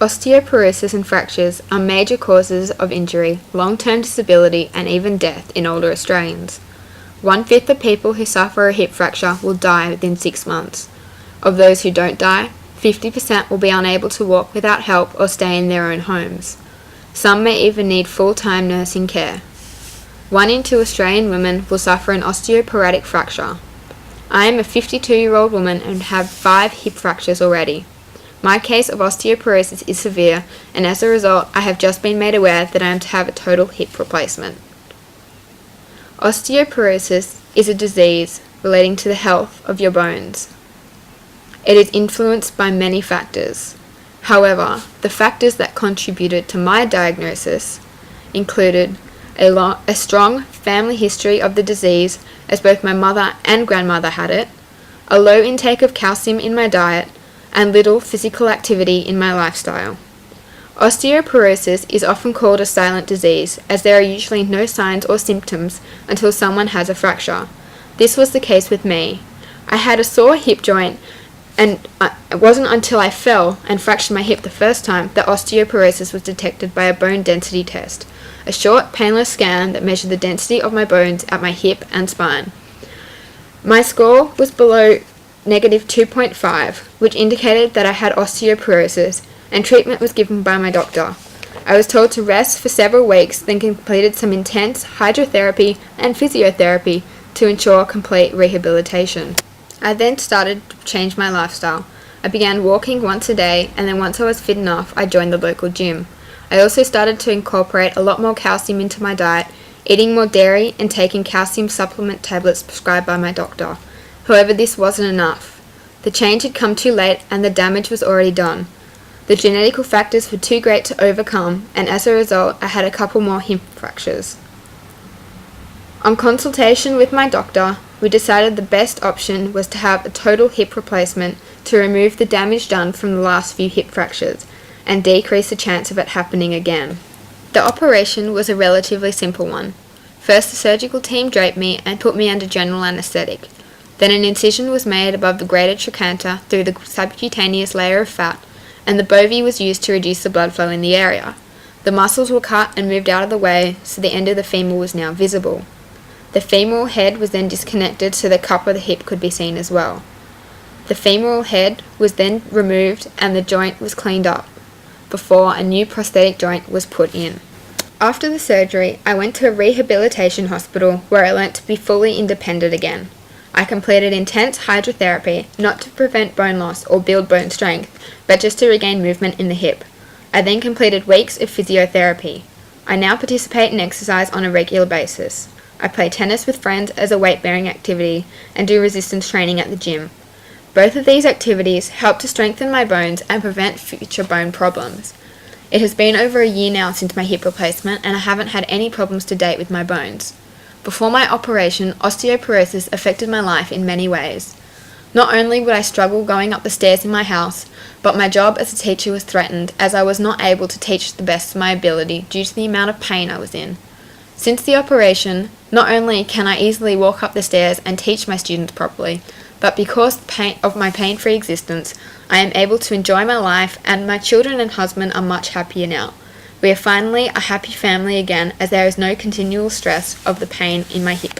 Osteoporosis and fractures are major causes of injury, long-term disability, and even death in older Australians. 1/5 of people who suffer a hip fracture will die within 6 months. Of those who don't die, 50% will be unable to walk without help or stay in their own homes. Some may even need full-time nursing care. 1 in 2 Australian women will suffer an osteoporotic fracture. I am a 52-year-old woman and have 5 hip fractures already. My case of osteoporosis is severe, and as a result, I have just been made aware that I am to have a total hip replacement. Osteoporosis is a disease relating to the health of your bones. It is influenced by many factors. However, the factors that contributed to my diagnosis included a strong family history of the disease, as both my mother and grandmother had it, a low intake of calcium in my diet, and little physical activity in my lifestyle. Osteoporosis is often called a silent disease, as there are usually no signs or symptoms until someone has a fracture. This was the case with me. I had a sore hip joint, and it wasn't until I fell and fractured my hip the first time that osteoporosis was detected by a bone density test, a short, painless scan that measured the density of my bones at my hip and spine. My score was below -2.5, which indicated that I had osteoporosis, and treatment was given by my doctor. I was told to rest for several weeks, then completed some intense hydrotherapy and physiotherapy to ensure complete rehabilitation. I then started to change my lifestyle. I began walking once a day, and then once I was fit enough, I joined the local gym. I also started to incorporate a lot more calcium into my diet, eating more dairy and taking calcium supplement tablets prescribed by my doctor. However, this wasn't enough. The change had come too late and the damage was already done. The genetical factors were too great to overcome, and as a result, I had a couple more hip fractures. On consultation with my doctor, we decided the best option was to have a total hip replacement to remove the damage done from the last few hip fractures and decrease the chance of it happening again. The operation was a relatively simple one. First, the surgical team draped me and put me under general anaesthetic. Then an incision was made above the greater trochanter through the subcutaneous layer of fat, and the bovie was used to reduce the blood flow in the area. The muscles were cut and moved out of the way, so the end of the femur was now visible. The femoral head was then disconnected so the cup of the hip could be seen as well. The femoral head was then removed and the joint was cleaned up before a new prosthetic joint was put in. After the surgery, I went to a rehabilitation hospital where I learnt to be fully independent again. I completed intense hydrotherapy, not to prevent bone loss or build bone strength, but just to regain movement in the hip. I then completed weeks of physiotherapy. I now participate in exercise on a regular basis. I play tennis with friends as a weight-bearing activity and do resistance training at the gym. Both of these activities help to strengthen my bones and prevent future bone problems. It has been over a year now since my hip replacement, and I haven't had any problems to date with my bones. Before my operation, osteoporosis affected my life in many ways. Not only would I struggle going up the stairs in my house, but my job as a teacher was threatened as I was not able to teach to the best of my ability due to the amount of pain I was in. Since the operation, not only can I easily walk up the stairs and teach my students properly, but because of my pain-free existence, I am able to enjoy my life, and my children and husband are much happier now. We are finally a happy family again, as there is no continual stress of the pain in my hip.